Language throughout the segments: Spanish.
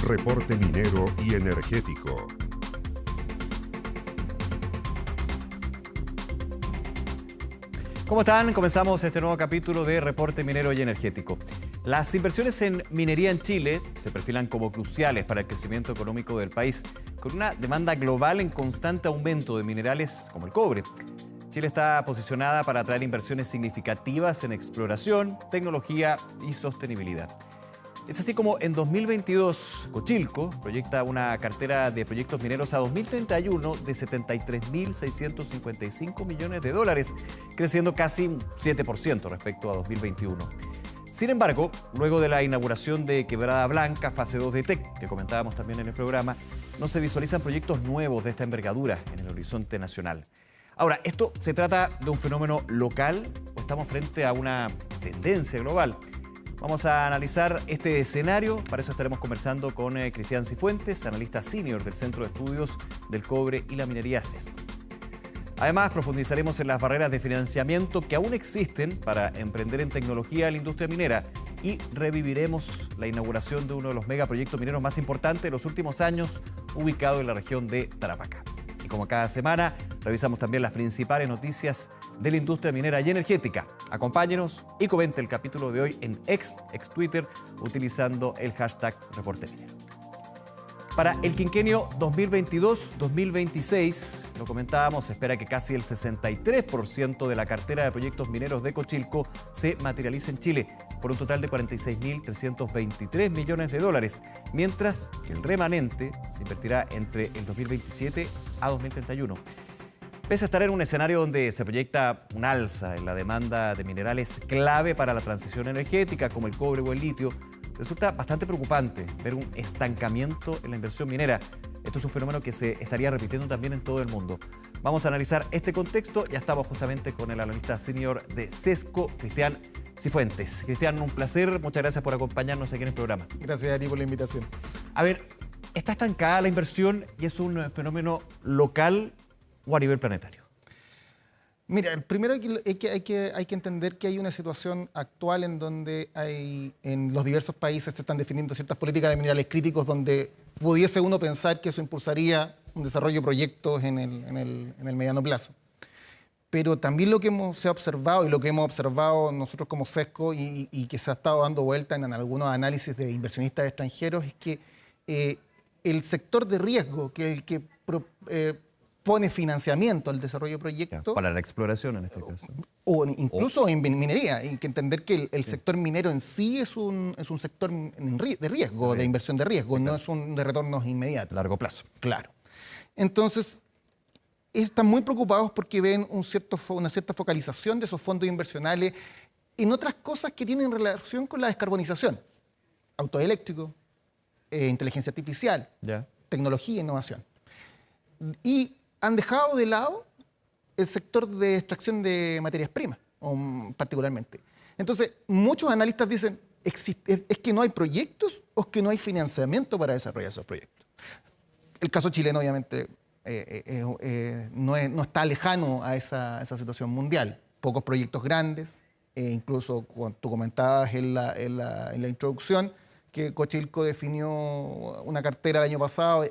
Reporte minero y energético. ¿Cómo están? Comenzamos este nuevo capítulo de Reporte Minero y Energético. Las inversiones en minería en Chile se perfilan como cruciales para el crecimiento económico del país, con una demanda global en constante aumento de minerales como el cobre. Chile está posicionada para atraer inversiones significativas en exploración, tecnología y sostenibilidad. Es así como en 2022, Cochilco proyecta una cartera de proyectos mineros a 2031 de 73.655 millones de dólares, creciendo casi un 7% respecto a 2021. Sin embargo, luego de la inauguración de Quebrada Blanca, fase 2 de TEC, que comentábamos también en el programa, no se visualizan proyectos nuevos de esta envergadura en el horizonte nacional. Ahora, ¿esto se trata de un fenómeno local o estamos frente a una tendencia global? Vamos a analizar este escenario, para eso estaremos conversando con Cristian Cifuentes, analista senior del Centro de Estudios del Cobre y la Minería CESCO. Además, profundizaremos en las barreras de financiamiento que aún existen para emprender en tecnología en la industria minera y reviviremos la inauguración de uno de los megaproyectos mineros más importantes de los últimos años, ubicado en la región de Tarapacá. Y como cada semana, revisamos también las principales noticias de la industria minera y energética. Acompáñenos y comente el capítulo de hoy en ex Twitter, utilizando el hashtag Reporte Minero. Para el quinquenio 2022-2026, lo comentábamos, se espera que casi el 63% de la cartera de proyectos mineros de Cochilco se materialice en Chile, por un total de 46.323 millones de dólares, mientras que el remanente se invertirá entre el 2027 a 2031. Pese a estar en un escenario donde se proyecta un alza en la demanda de minerales clave para la transición energética, como el cobre o el litio, resulta bastante preocupante ver un estancamiento en la inversión minera. Esto es un fenómeno que se estaría repitiendo también en todo el mundo. Vamos a analizar este contexto. Ya estamos justamente con el analista senior de CESCO, Cristian Cifuentes. Cristian, un placer. Muchas gracias por acompañarnos aquí en el programa. Gracias a ti por la invitación. A ver, ¿está estancada la inversión y es un fenómeno local o a nivel planetario? Mira, primero hay que entender que hay una situación actual en donde en los diversos países se están definiendo ciertas políticas de minerales críticos donde pudiese uno pensar que eso impulsaría un desarrollo de proyectos en el mediano plazo. Pero también se ha observado, y lo que hemos observado nosotros como CESCO y que se ha estado dando vuelta en algunos análisis de inversionistas extranjeros, es que el sector de riesgo, que pone financiamiento al desarrollo de proyectos. Para la exploración en este caso. O incluso en minería. Hay que entender que el sector minero en sí es un sector de riesgo, de inversión de riesgo, no es un de retornos inmediatos. Largo plazo. Claro. Entonces, están muy preocupados porque ven una cierta focalización de esos fondos inversionales en otras cosas que tienen relación con la descarbonización. Auto eléctrico, inteligencia artificial, tecnología e innovación. Y han dejado de lado el sector de extracción de materias primas, particularmente. Entonces, muchos analistas dicen, ¿es que no hay proyectos o es que no hay financiamiento para desarrollar esos proyectos? El caso chileno, obviamente, no está lejano a esa situación mundial. Pocos proyectos grandes, incluso cuando tú comentabas en la introducción, que Cochilco definió una cartera el año pasado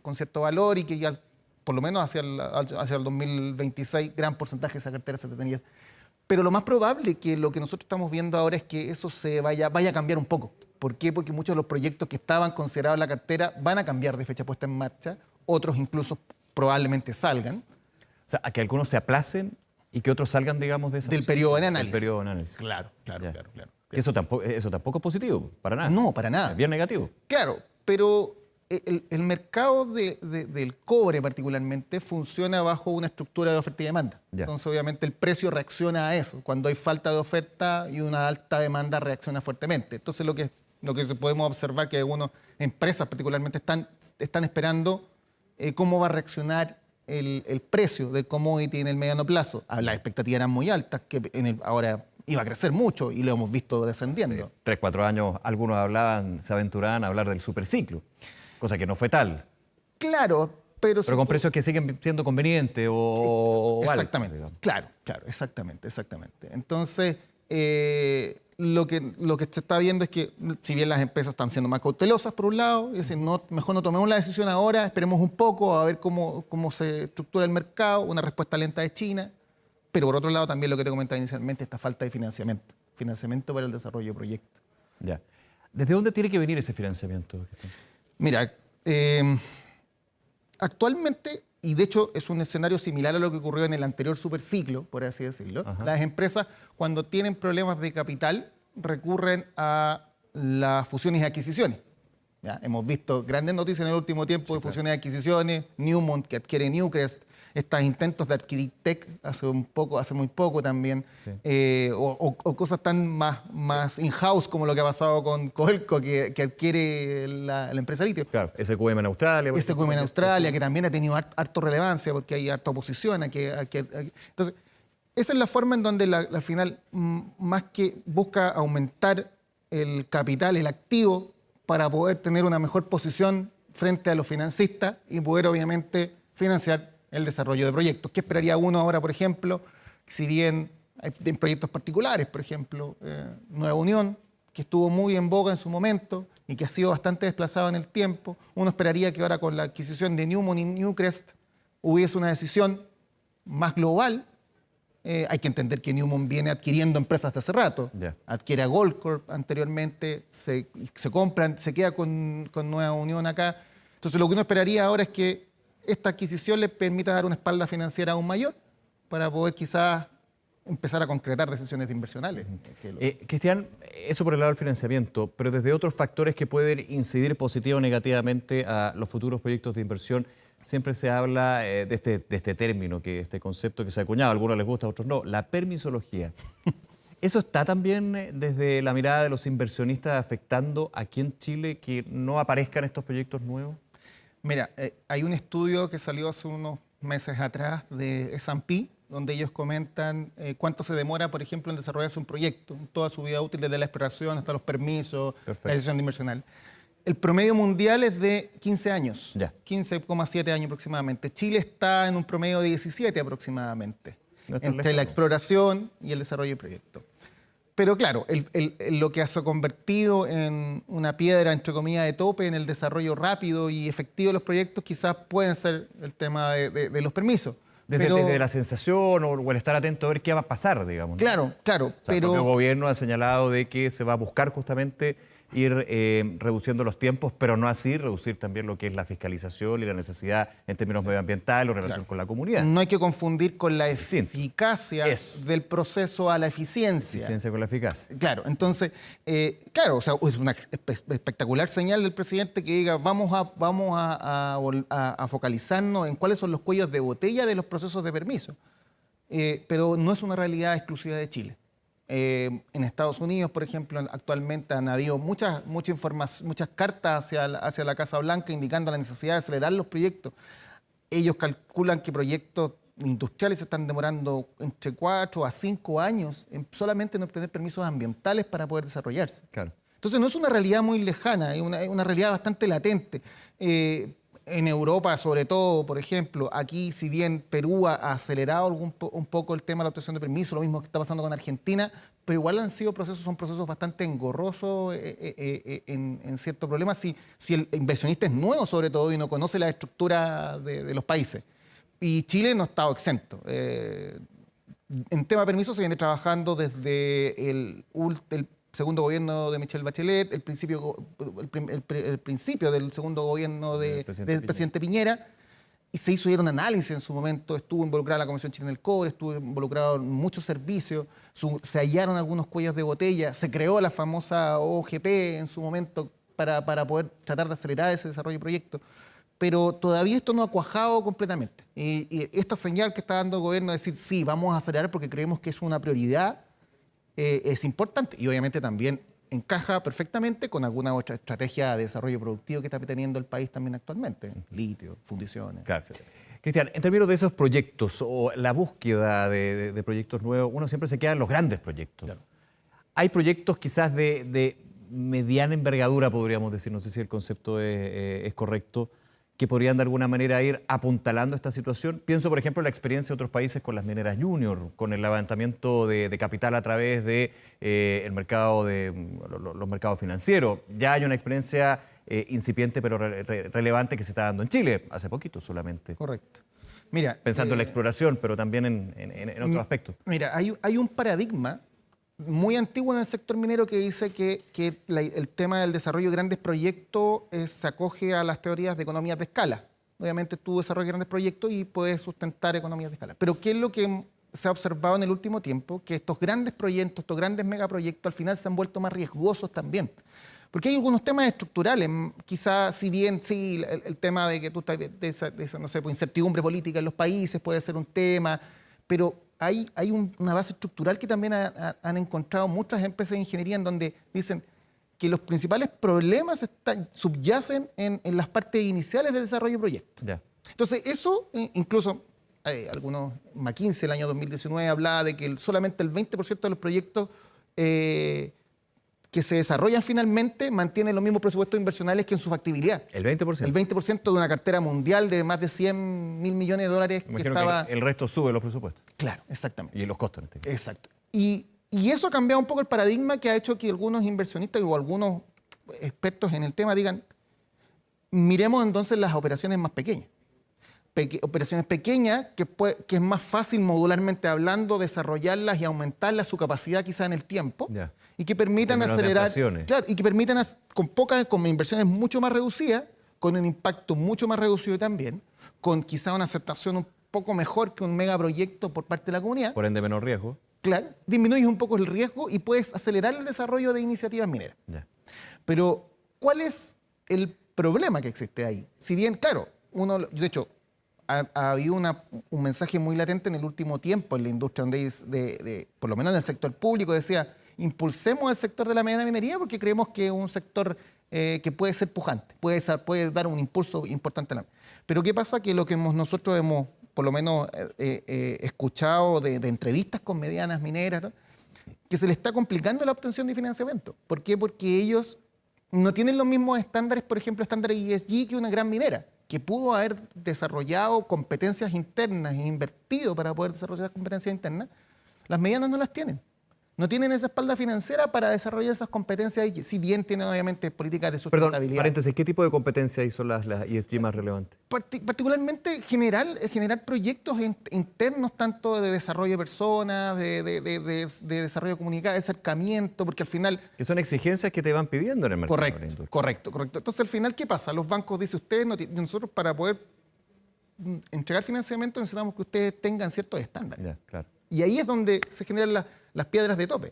con cierto valor y que ya por lo menos hacia el 2026, gran porcentaje de esa cartera se tendría. Pero lo más probable que lo que nosotros estamos viendo ahora es que eso vaya a cambiar un poco. ¿Por qué? Porque muchos de los proyectos que estaban considerados en la cartera van a cambiar de fecha puesta en marcha, otros incluso probablemente salgan. O sea, a que algunos se aplacen y que otros salgan, digamos, de esa del periodo de análisis. Del periodo de análisis. Claro. Eso tampoco es positivo, para nada. No, para nada. Es bien negativo. Claro, pero el mercado del cobre particularmente funciona bajo una estructura de oferta y demanda. Entonces, obviamente, el precio reacciona a eso. Cuando hay falta de oferta y una alta demanda, reacciona fuertemente. Entonces, lo que podemos observar que algunas empresas particularmente están esperando cómo va a reaccionar el precio del commodity en el mediano plazo. Las expectativas eran muy altas, que ahora iba a crecer mucho y lo hemos visto descendiendo. Sí. 3, 4 años, algunos se aventuraban a hablar del superciclo, cosa que no fue tal. Claro, pero con precios que siguen siendo convenientes o exactamente, altos, claro, exactamente. Entonces, lo que se está viendo es que, si bien las empresas están siendo más cautelosas por un lado, es decir, mejor no tomemos la decisión ahora, esperemos un poco a ver cómo se estructura el mercado, una respuesta lenta de China, pero por otro lado también lo que te comentaba inicialmente, esta falta de financiamiento para el desarrollo de proyectos. Ya. ¿Desde dónde tiene que venir ese financiamiento? Mira, actualmente, y de hecho es un escenario similar a lo que ocurrió en el anterior superciclo, por así decirlo, las empresas cuando tienen problemas de capital recurren a las fusiones y adquisiciones. ¿Ya? Hemos visto grandes noticias en el último tiempo de fusiones y adquisiciones, Newmont que adquiere Newcrest, estos intentos de adquirir Tech hace muy poco también, o cosas tan más in-house como lo que ha pasado con Codelco que adquiere la empresa litio. Claro, SQM en Australia. SQM en Australia, que también ha tenido harto relevancia porque hay harta oposición. Entonces, esa es la forma en donde la final, más que busca aumentar el capital, el activo, para poder tener una mejor posición frente a los financistas y poder obviamente financiar el desarrollo de proyectos. ¿Qué esperaría uno ahora, por ejemplo? Si bien hay en proyectos particulares, por ejemplo, Nueva Unión, que estuvo muy en boga en su momento y que ha sido bastante desplazado en el tiempo, uno esperaría que ahora con la adquisición de Newmont y Newcrest hubiese una decisión más global. Hay que entender que Newmont viene adquiriendo empresas desde hace rato. Yeah. Adquiere a Goldcorp anteriormente, se compran, se queda con Nueva Unión acá. Entonces lo que uno esperaría ahora es que esta adquisición le permita dar una espalda financiera aún mayor para poder quizás empezar a concretar decisiones inversionales. Cristian, eso por el lado del financiamiento, pero desde otros factores que pueden incidir positivo o negativamente a los futuros proyectos de inversión, siempre se habla de este término, este concepto que se ha acuñado, a algunos les gusta, a otros no, la permisología. ¿Eso está también desde la mirada de los inversionistas afectando aquí en Chile que no aparezcan estos proyectos nuevos? Mira, hay un estudio que salió hace unos meses atrás de S&P, donde ellos comentan cuánto se demora, por ejemplo, en desarrollarse un proyecto, toda su vida útil, desde la exploración hasta los permisos, Perfecto. la decisión inversional. El promedio mundial es de 15 años, Ya. 15,7 años aproximadamente. Chile está en un promedio de 17 aproximadamente, No está entre lejos. la exploración y el desarrollo del proyecto. Pero claro, lo que se ha convertido en una piedra, entre comillas, de tope en el desarrollo rápido y efectivo de los proyectos, quizás pueden ser el tema de los permisos. Desde la sensación o el estar atento a ver qué va a pasar, digamos, ¿no? Claro, O sea, pero... el gobierno ha señalado de que se va a buscar justamente ir reduciendo los tiempos, pero no así reducir también lo que es la fiscalización y la necesidad en términos medioambientales o relación con la comunidad. No hay que confundir con la Distinto. eficacia del proceso a la eficiencia. Eficiencia con la eficacia. Claro, entonces, o sea, es una espectacular señal del presidente que diga vamos a focalizarnos en cuáles son los cuellos de botella de los procesos de permiso. Pero no es una realidad exclusiva de Chile. En Estados Unidos, por ejemplo, actualmente han habido muchas cartas hacia la Casa Blanca indicando la necesidad de acelerar los proyectos. Ellos calculan que proyectos industriales se están demorando entre 4 a 5 años solamente en obtener permisos ambientales para poder desarrollarse. Claro. Entonces no es una realidad muy lejana, es una realidad bastante latente. En Europa, sobre todo, por ejemplo, aquí, si bien Perú ha acelerado un poco el tema de la obtención de permiso, lo mismo que está pasando con Argentina, pero igual son procesos bastante engorrosos en ciertos problemas si el inversionista es nuevo, sobre todo, y no conoce la estructura de los países. Y Chile no ha estado exento. En tema de permiso se viene trabajando desde el segundo gobierno de Michelle Bachelet, el principio del segundo gobierno del presidente Piñera, y se hizo un análisis en su momento, estuvo involucrada la Comisión Chilena del Cobre, estuvo involucrado en muchos servicios, se hallaron algunos cuellos de botella, se creó la famosa OGP en su momento para poder tratar de acelerar ese desarrollo de proyectos, pero todavía esto no ha cuajado completamente. Y esta señal que está dando el gobierno de decir, sí, vamos a acelerar porque creemos que es una prioridad, es importante y obviamente también encaja perfectamente con alguna otra estrategia de desarrollo productivo que está teniendo el país también actualmente, litio, fundiciones, Claro. etc. Cristian, en términos de esos proyectos o la búsqueda de proyectos nuevos, uno siempre se queda en los grandes proyectos. Claro. Hay proyectos quizás de mediana envergadura, podríamos decir, no sé si el concepto es correcto, que podrían de alguna manera ir apuntalando esta situación? Pienso, por ejemplo, en la experiencia de otros países con las mineras junior, con el levantamiento de capital a través de el mercado los mercados financieros. Ya hay una experiencia incipiente pero relevante que se está dando en Chile, hace poquito solamente. Correcto. Mira, Pensando en la exploración, pero también en otros aspectos. Mira, hay un paradigma muy antiguo en el sector minero que dice que el tema del desarrollo de grandes proyectos se acoge a las teorías de economías de escala. Obviamente tú desarrollas grandes proyectos y puedes sustentar economías de escala. Pero ¿qué es lo que se ha observado en el último tiempo? Que estos grandes proyectos, estos grandes megaproyectos al final se han vuelto más riesgosos también. Porque hay algunos temas estructurales, quizás si bien sí, el tema de que tú estás de esa, no sé, pues, incertidumbre política en los países puede ser un tema, pero hay una base estructural que también han encontrado muchas empresas de ingeniería en donde dicen que los principales problemas subyacen en las partes iniciales del desarrollo de proyectos. Ya. Entonces eso, incluso algunos, McKinsey el año 2019 hablaba de que solamente el 20% de los proyectos que se desarrollan finalmente mantienen los mismos presupuestos inversionales que en su factibilidad. El 20%. El 20% de una cartera mundial de más de 100.000 millones de dólares. Me imagino que el resto sube los presupuestos. Claro, exactamente. Y los costos. Exacto. Y eso ha cambiado un poco el paradigma que ha hecho que algunos inversionistas o algunos expertos en el tema digan, miremos entonces las operaciones más pequeñas. Operaciones pequeñas que es más fácil modularmente hablando desarrollarlas y aumentarlas su capacidad quizá en el tiempo. Ya. Y que permitan acelerar, claro, y que permitan con inversiones mucho más reducidas, con un impacto mucho más reducido también, con quizá una aceptación un poco mejor que un megaproyecto por parte de la comunidad. Por ende, menor riesgo. Claro, disminuyes un poco el riesgo y puedes acelerar el desarrollo de iniciativas mineras. Ya. Pero, ¿cuál es el problema que existe ahí? Si bien, claro, de hecho, ha habido un mensaje muy latente en el último tiempo en la industria, donde por lo menos en el sector público decía, impulsemos el sector de la mediana minería porque creemos que es un sector que puede ser pujante, puede dar un impulso importante. Pero ¿qué pasa? Que lo que nosotros hemos, por lo menos, escuchado de entrevistas con medianas mineras, ¿no? Que se les está complicando la obtención de financiamiento. ¿Por qué? Porque ellos no tienen los mismos estándares, por ejemplo, estándares ESG que una gran minera, que pudo haber desarrollado competencias internas e invertido para poder desarrollar competencias internas. Las medianas no las tienen. No tienen esa espalda financiera para desarrollar esas competencias, y si bien tienen obviamente políticas de sustentabilidad. Perdón, paréntesis, ¿qué tipo de competencias son las ESG más relevantes? Particularmente generar proyectos internos, tanto de desarrollo de personas, de desarrollo comunitario, de acercamiento, porque al final... Que son exigencias que te van pidiendo en el mercado. Correcto. Entonces, al final, ¿qué pasa? Los bancos dicen, nosotros para poder entregar financiamiento necesitamos que ustedes tengan ciertos estándares. Ya, claro. Y ahí es donde se generan las piedras de tope.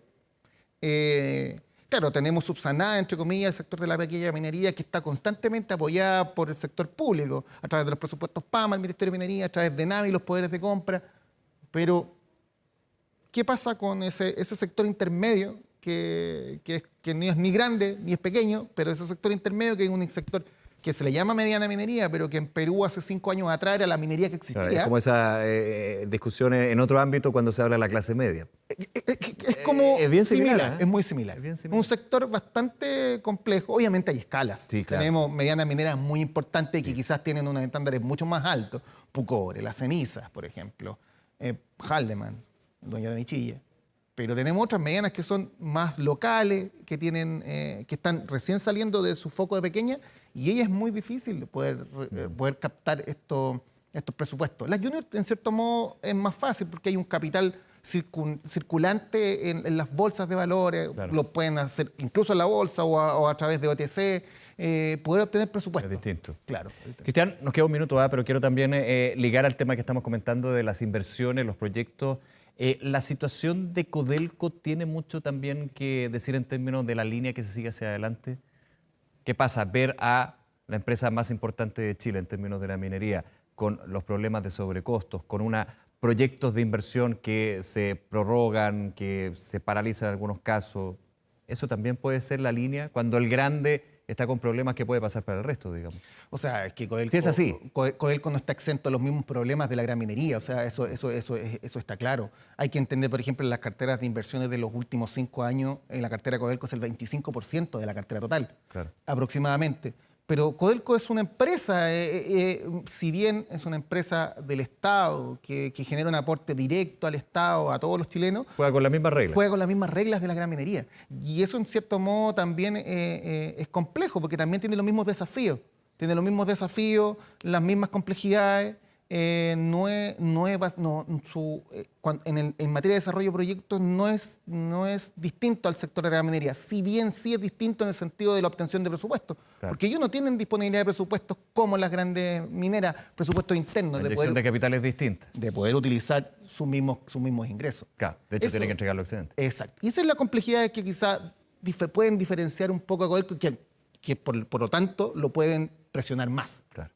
Claro, tenemos subsanada, entre comillas, el sector de la pequeña minería que está constantemente apoyada por el sector público, a través de los presupuestos PAMA, el Ministerio de Minería, a través de NAMI, los poderes de compra. Pero, ¿qué pasa con ese sector intermedio que no es ni grande ni es pequeño, pero ese sector intermedio que es un sector que se le llama mediana minería, pero que en Perú hace 5 años atrás era la minería que existía? Claro, es como esa discusión en otro ámbito cuando se habla de la clase media. Es como es bien similar, ¿eh? Es muy similar. Un sector bastante complejo. Obviamente hay escalas. Sí, claro. Tenemos medianas mineras muy importantes que quizás tienen unos estándares mucho más altos. Pucobre, Las Cenizas, por ejemplo. Haldeman, dueño de Michilla. Pero tenemos otras medianas que son más locales, que están recién saliendo de su foco de pequeña, y ella es muy difícil poder captar estos presupuestos. Las juniors, en cierto modo, es más fácil porque hay un capital circulante en las bolsas de valores, claro. Lo pueden hacer incluso en la bolsa o a través de OTC, poder obtener presupuestos. Es distinto. Claro. Cristian, nos queda un minuto, pero quiero también ligar al tema que estamos comentando de las inversiones, los proyectos. La situación de Codelco tiene mucho también que decir en términos de la línea que se sigue hacia adelante. ¿Qué pasa? Ver a la empresa más importante de Chile en términos de la minería con los problemas de sobrecostos, con proyectos de inversión que se prorrogan, que se paralizan en algunos casos. ¿Eso también puede ser la línea cuando el grande está con problemas que puede pasar para el resto, digamos? O sea, es que Codelco, si es así. Codelco no está exento de los mismos problemas de la gran minería, o sea, eso está claro. Hay que entender, por ejemplo, en las carteras de inversiones de los últimos 5 años, en la cartera de Codelco es el 25% de la cartera total, claro. Aproximadamente. Pero Codelco es una empresa, si bien es una empresa del Estado, que genera un aporte directo al Estado, a todos los chilenos. Juega con las mismas reglas. Juega con las mismas reglas de la gran minería. Y eso, en cierto modo, también es complejo, porque también tiene los mismos desafíos. Tiene los mismos desafíos, las mismas complejidades. En materia de desarrollo de proyectos no es distinto al sector de la minería, si bien sí es distinto en el sentido de la obtención de presupuestos, claro. Porque ellos no tienen disponibilidad de presupuestos como las grandes mineras, presupuestos internos. La inyección de capital es distinta. De poder utilizar sus mismos ingresos. Claro, de hecho tienen que entregar los excedentes. Exacto. Y esa es la complejidad que quizás pueden diferenciar un poco a Codelco, que por lo tanto lo pueden presionar más. Claro.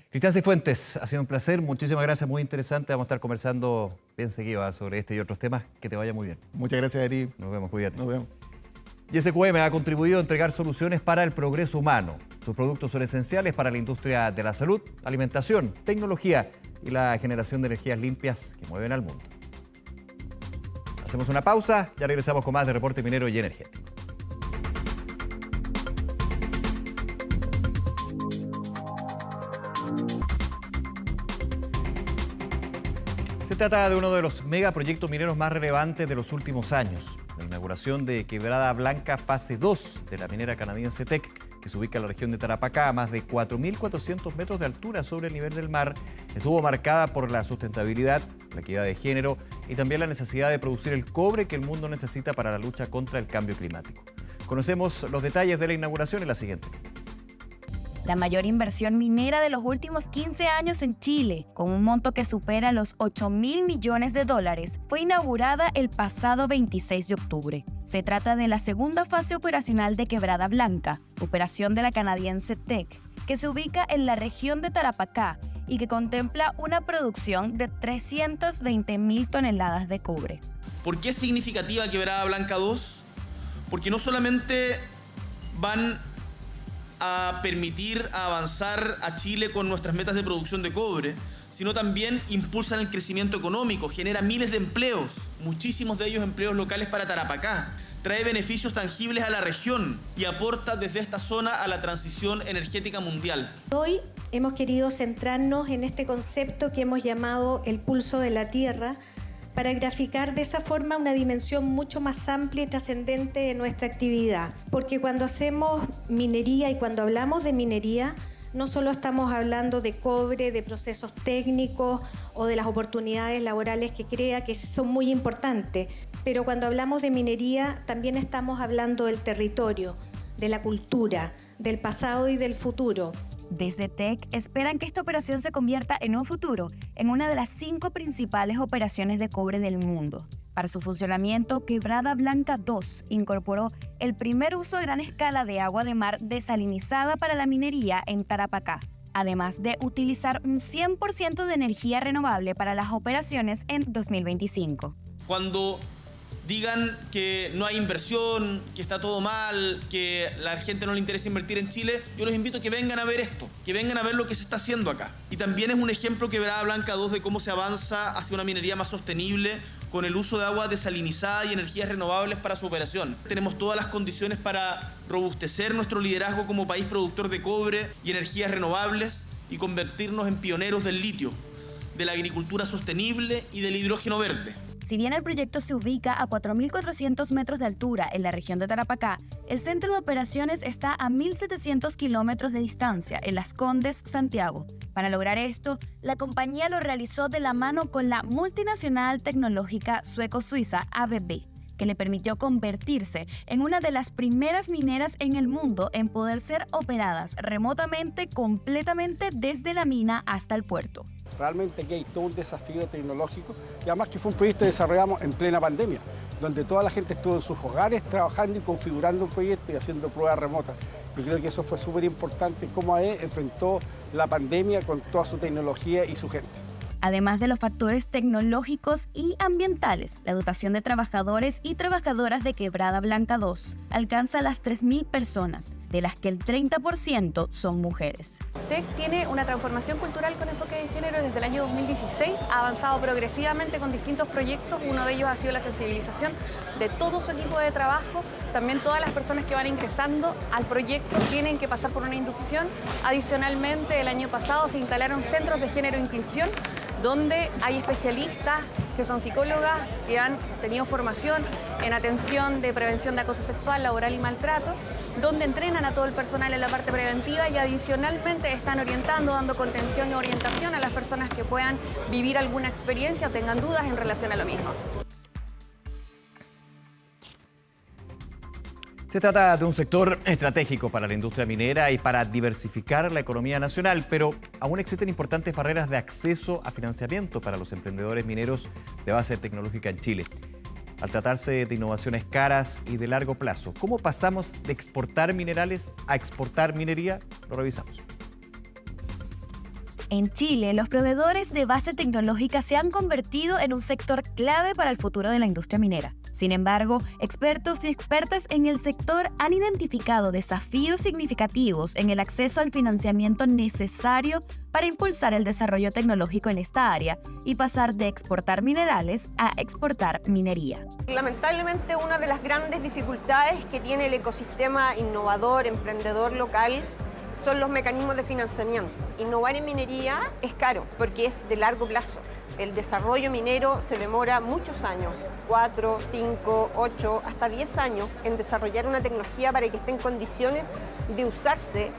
Cristian Cifuentes, ha sido un placer, muchísimas gracias, muy interesante. Vamos a estar conversando bien seguido sobre este y otros temas. Que te vaya muy bien. Muchas gracias a ti. Nos vemos, cuídate. Nos vemos. Y SQM ha contribuido a entregar soluciones para el progreso humano. Sus productos son esenciales para la industria de la salud, alimentación, tecnología y la generación de energías limpias que mueven al mundo. Hacemos una pausa, ya regresamos con más de Reporte Minero y Energético. Se trata de uno de los megaproyectos mineros más relevantes de los últimos años. La inauguración de Quebrada Blanca fase 2 de la minera canadiense Teck, que se ubica en la región de Tarapacá a más de 4.400 metros de altura sobre el nivel del mar, estuvo marcada por la sustentabilidad, la equidad de género y también la necesidad de producir el cobre que el mundo necesita para la lucha contra el cambio climático. Conocemos los detalles de la inauguración en la siguiente. La mayor inversión minera de los últimos 15 años en Chile, con un monto que supera los 8.000 millones de dólares, fue inaugurada el pasado 26 de octubre. Se trata de la segunda fase operacional de Quebrada Blanca, operación de la canadiense Teck, que se ubica en la región de Tarapacá y que contempla una producción de 320.000 toneladas de cobre. ¿Por qué es significativa Quebrada Blanca 2? Porque no solamente van a permitir avanzar a Chile con nuestras metas de producción de cobre, sino también impulsan el crecimiento económico, genera miles de empleos, muchísimos de ellos empleos locales para Tarapacá, trae beneficios tangibles a la región y aporta desde esta zona a la transición energética mundial. Hoy hemos querido centrarnos en este concepto que hemos llamado el pulso de la tierra, para graficar de esa forma una dimensión mucho más amplia y trascendente de nuestra actividad. Porque cuando hacemos minería y cuando hablamos de minería, no solo estamos hablando de cobre, de procesos técnicos o de las oportunidades laborales que crea, que son muy importantes, pero cuando hablamos de minería también estamos hablando del territorio, de la cultura, del pasado y del futuro. Desde Teck esperan que esta operación se convierta en un futuro en una de las 5 principales operaciones de cobre del mundo. Para su funcionamiento, Quebrada Blanca 2 incorporó el primer uso a gran escala de agua de mar desalinizada para la minería en Tarapacá, además de utilizar un 100% de energía renovable para las operaciones en 2025. Cuando digan que no hay inversión, que está todo mal, que a la gente no le interesa invertir en Chile, yo los invito a que vengan a ver esto, que vengan a ver lo que se está haciendo acá. Y también es un ejemplo Quebrada Blanca 2 de cómo se avanza hacia una minería más sostenible con el uso de agua desalinizada y energías renovables para su operación. Tenemos todas las condiciones para robustecer nuestro liderazgo como país productor de cobre y energías renovables y convertirnos en pioneros del litio, de la agricultura sostenible y del hidrógeno verde. Si bien el proyecto se ubica a 4.400 metros de altura en la región de Tarapacá, el centro de operaciones está a 1.700 kilómetros de distancia en Las Condes, Santiago. Para lograr esto, la compañía lo realizó de la mano con la multinacional tecnológica sueco-suiza ABB, que le permitió convertirse en una de las primeras mineras en el mundo en poder ser operadas remotamente, completamente desde la mina hasta el puerto. Realmente aquí hay todo un desafío tecnológico y además que fue un proyecto que desarrollamos en plena pandemia, donde toda la gente estuvo en sus hogares trabajando y configurando un proyecto y haciendo pruebas remotas. Yo creo que eso fue súper importante, cómo AE enfrentó la pandemia con toda su tecnología y su gente. Además de los factores tecnológicos y ambientales, la dotación de trabajadores y trabajadoras de Quebrada Blanca 2 alcanza las 3.000 personas, de las que el 30% son mujeres. TEC tiene una transformación cultural con enfoque de género desde el año 2016, ha avanzado progresivamente con distintos proyectos, uno de ellos ha sido la sensibilización de todo su equipo de trabajo, también todas las personas que van ingresando al proyecto tienen que pasar por una inducción. Adicionalmente, el año pasado se instalaron centros de género e inclusión, donde hay especialistas que son psicólogas, que han tenido formación en atención de prevención de acoso sexual, laboral y maltrato, donde entrenan a todo el personal en la parte preventiva y adicionalmente están orientando, dando contención y orientación a las personas que puedan vivir alguna experiencia o tengan dudas en relación a lo mismo. Se trata de un sector estratégico para la industria minera y para diversificar la economía nacional, pero aún existen importantes barreras de acceso a financiamiento para los emprendedores mineros de base tecnológica en Chile. Al tratarse de innovaciones caras y de largo plazo, ¿cómo pasamos de exportar minerales a exportar minería? Lo revisamos. En Chile, los proveedores de base tecnológica se han convertido en un sector clave para el futuro de la industria minera. Sin embargo, expertos y expertas en el sector han identificado desafíos significativos en el acceso al financiamiento necesario para impulsar el desarrollo tecnológico en esta área y pasar de exportar minerales a exportar minería. Lamentablemente, una de las grandes dificultades que tiene el ecosistema innovador, emprendedor local, son los mecanismos de financiamiento. Innovar en minería es caro porque es de largo plazo. El desarrollo minero se demora muchos años, 4, 5, 8, hasta 10 años en desarrollar una tecnología para que esté en condiciones de usarse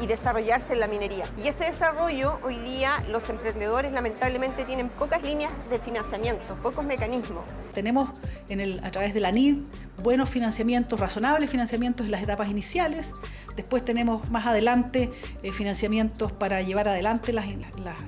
y desarrollarse en la minería. Y ese desarrollo, hoy día, los emprendedores lamentablemente tienen pocas líneas de financiamiento, pocos mecanismos. Tenemos a través de la NID buenos financiamientos, razonables financiamientos en las etapas iniciales. Después tenemos más adelante financiamientos para llevar adelante las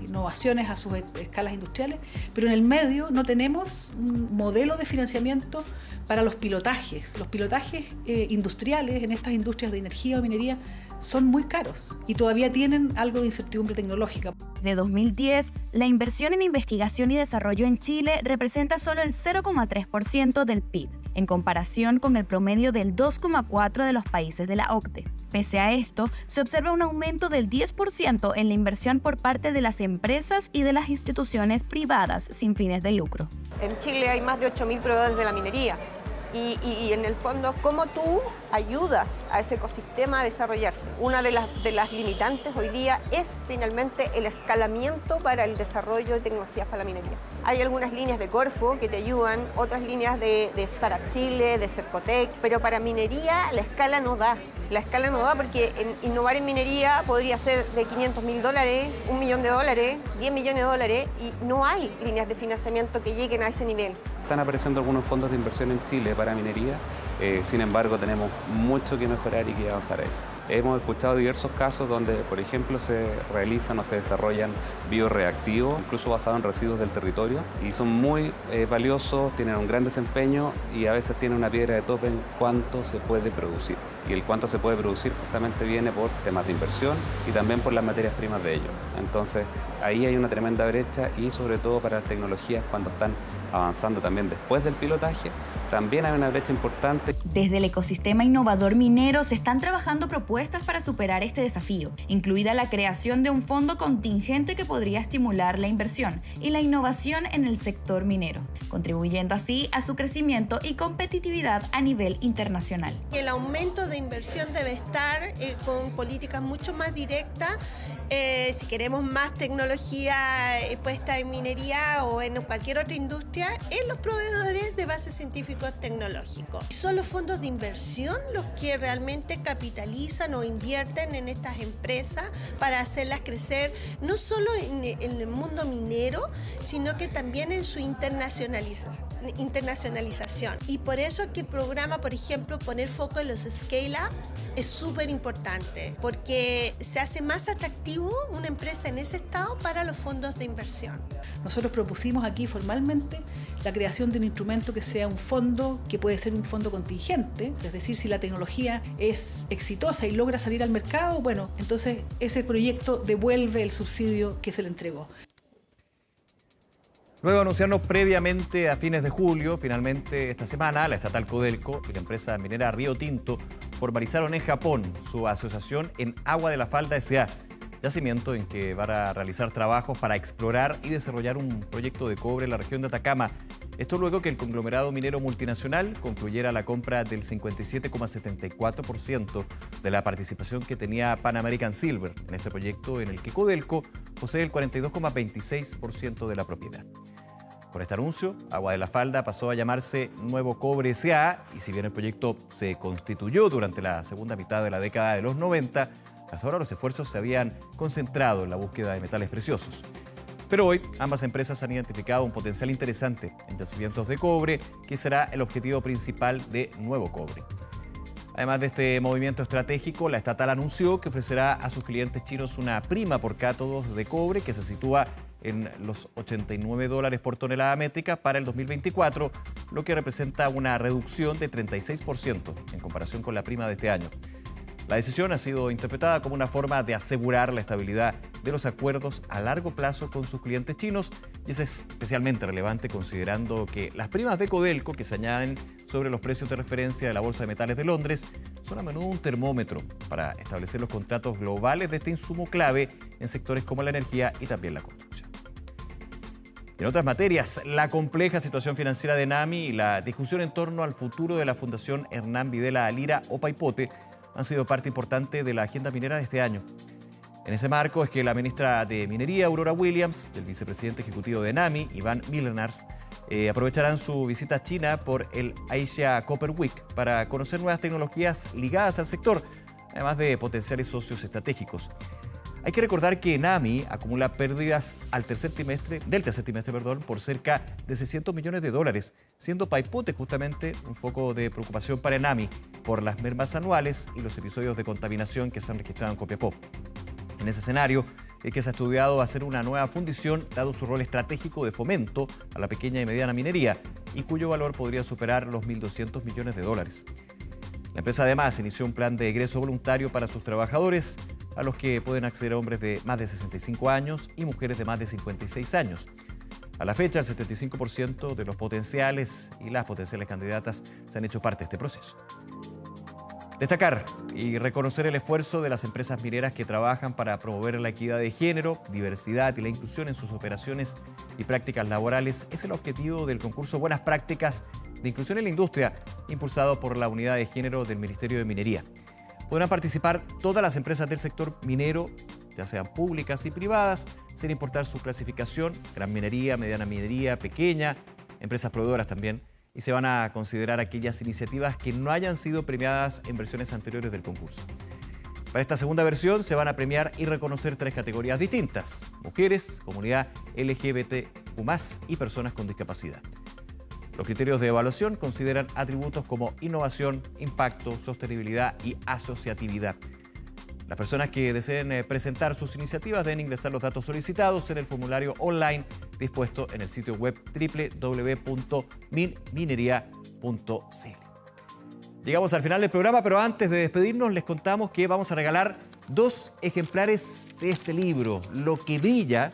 innovaciones a sus escalas industriales, pero en el medio no tenemos un modelo de financiamiento para los pilotajes. Los pilotajes industriales en estas industrias de energía o minería son muy caros y todavía tienen algo de incertidumbre tecnológica. De 2010, la inversión en investigación y desarrollo en Chile representa solo el 0,3% del PIB, en comparación con el promedio del 2,4% de los países de la OCDE. Pese a esto, se observa un aumento del 10% en la inversión por parte de las empresas y de las instituciones privadas sin fines de lucro. En Chile hay más de 8.000 proveedores de la minería. Y en el fondo, ¿cómo tú ayudas a ese ecosistema a desarrollarse? Una de las limitantes hoy día es finalmente el escalamiento para el desarrollo de tecnologías para la minería. Hay algunas líneas de Corfo que te ayudan, otras líneas de Startup Chile, de Cercotec, pero para minería la escala no da. La escala no da porque innovar en minería podría ser de $500.000, $1 millón, $10 millones y no hay líneas de financiamiento que lleguen a ese nivel. Están apareciendo algunos fondos de inversión en Chile para minería, sin embargo tenemos mucho que mejorar y que avanzar ahí. Hemos escuchado diversos casos donde, por ejemplo, se realizan o se desarrollan bioreactivos, incluso basados en residuos del territorio, y son muy valiosos, tienen un gran desempeño y a veces tienen una piedra de tope en cuánto se puede producir. Y el cuánto se puede producir justamente viene por temas de inversión y también por las materias primas de ellos. Entonces, ahí hay una tremenda brecha y sobre todo para las tecnologías cuando están avanzando también después del pilotaje, también hay una brecha importante. Desde el ecosistema innovador minero se están trabajando propuestas para superar este desafío, incluida la creación de un fondo contingente que podría estimular la inversión y la innovación en el sector minero, contribuyendo así a su crecimiento y competitividad a nivel internacional. El aumento de inversión debe estar con políticas mucho más directas. Si queremos más tecnología puesta en minería o en cualquier otra industria, en los proveedores de bases científicos tecnológicos. Son los fondos de inversión los que realmente capitalizan o invierten en estas empresas para hacerlas crecer, no solo en el mundo minero, sino que también en su internacionalización. Y por eso que el programa, por ejemplo, poner foco en los scale-ups es súper importante, porque se hace más atractivo una empresa en ese estado para los fondos de inversión. Nosotros propusimos aquí formalmente la creación de un instrumento que sea un fondo, que puede ser un fondo contingente, es decir, si la tecnología es exitosa y logra salir al mercado, bueno, entonces ese proyecto devuelve el subsidio que se le entregó. Luego de anunciarnos previamente a fines de julio, finalmente esta semana, la estatal Codelco y la empresa minera Río Tinto formalizaron en Japón su asociación en Agua de la Falda S.A., yacimiento en que van a realizar trabajos para explorar y desarrollar un proyecto de cobre en la región de Atacama. Esto luego que el conglomerado minero multinacional concluyera la compra del 57,74% de la participación que tenía Pan American Silver en este proyecto, en el que Codelco posee el 42,26% de la propiedad. Con este anuncio, Agua de la Falda pasó a llamarse Nuevo Cobre S.A. y si bien el proyecto se constituyó durante la segunda mitad de la década de los 90, hasta ahora los esfuerzos se habían concentrado en la búsqueda de metales preciosos. Pero hoy ambas empresas han identificado un potencial interesante en yacimientos de cobre, que será el objetivo principal de Nuevo Cobre. Además de este movimiento estratégico, la estatal anunció que ofrecerá a sus clientes chinos una prima por cátodos de cobre que se sitúa en los $89 por tonelada métrica para el 2024, lo que representa una reducción de 36% en comparación con la prima de este año. La decisión ha sido interpretada como una forma de asegurar la estabilidad de los acuerdos a largo plazo con sus clientes chinos y es especialmente relevante considerando que las primas de Codelco que se añaden sobre los precios de referencia de la Bolsa de Metales de Londres son a menudo un termómetro para establecer los contratos globales de este insumo clave en sectores como la energía y también la construcción. En otras materias, la compleja situación financiera de NAMI y la discusión en torno al futuro de la Fundación Hernán Videla Alira o Paipote han sido parte importante de la agenda minera de este año. En ese marco es que la ministra de Minería, Aurora Williams, del vicepresidente ejecutivo de NAMI, Iván Millenars, aprovecharán su visita a China por el Asia Copper Week para conocer nuevas tecnologías ligadas al sector, además de potenciales socios estratégicos. Hay que recordar que NAMI acumula pérdidas del tercer trimestre, por cerca de $600 millones, siendo Paipote justamente un foco de preocupación para NAMI por las mermas anuales y los episodios de contaminación que se han registrado en Copiapó. En ese escenario es que se ha estudiado hacer una nueva fundición, dado su rol estratégico de fomento a la pequeña y mediana minería, y cuyo valor podría superar los $1.200 millones. La empresa además inició un plan de egreso voluntario para sus trabajadores, a los que pueden acceder hombres de más de 65 años y mujeres de más de 56 años. A la fecha, el 75% de los potenciales y las potenciales candidatas se han hecho parte de este proceso. Destacar y reconocer el esfuerzo de las empresas mineras que trabajan para promover la equidad de género, diversidad y la inclusión en sus operaciones y prácticas laborales es el objetivo del concurso Buenas Prácticas de Inclusión en la Industria, impulsado por la Unidad de Género del Ministerio de Minería. Podrán participar todas las empresas del sector minero, ya sean públicas y privadas, sin importar su clasificación, gran minería, mediana minería, pequeña, empresas proveedoras también, y se van a considerar aquellas iniciativas que no hayan sido premiadas en versiones anteriores del concurso. Para esta segunda versión se van a premiar y reconocer 3 categorías distintas: mujeres, comunidad LGBTQ+, y personas con discapacidad. Los criterios de evaluación consideran atributos como innovación, impacto, sostenibilidad y asociatividad. Las personas que deseen presentar sus iniciativas deben ingresar los datos solicitados en el formulario online dispuesto en el sitio web www.minminería.cl. Llegamos al final del programa, pero antes de despedirnos les contamos que vamos a regalar 2 ejemplares de este libro, Lo que brilla,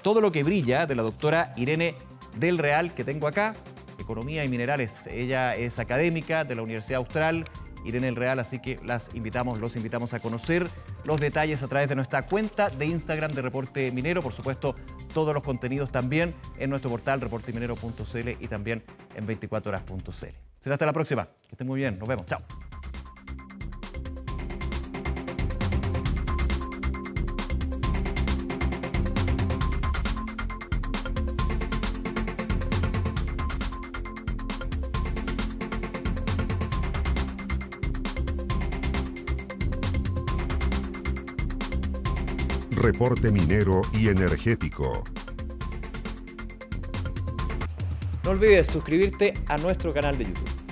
todo lo que brilla, de la doctora Irene del Real, que tengo acá. Economía y Minerales. Ella es académica de la Universidad Austral, Irene del Real, así que los invitamos a conocer los detalles a través de nuestra cuenta de Instagram de Reporte Minero. Por supuesto, todos los contenidos también en nuestro portal reporteminero.cl y también en 24horas.cl. Será hasta la próxima. Que estén muy bien. Nos vemos. Chao. Reporte minero y energético. No olvides suscribirte a nuestro canal de YouTube.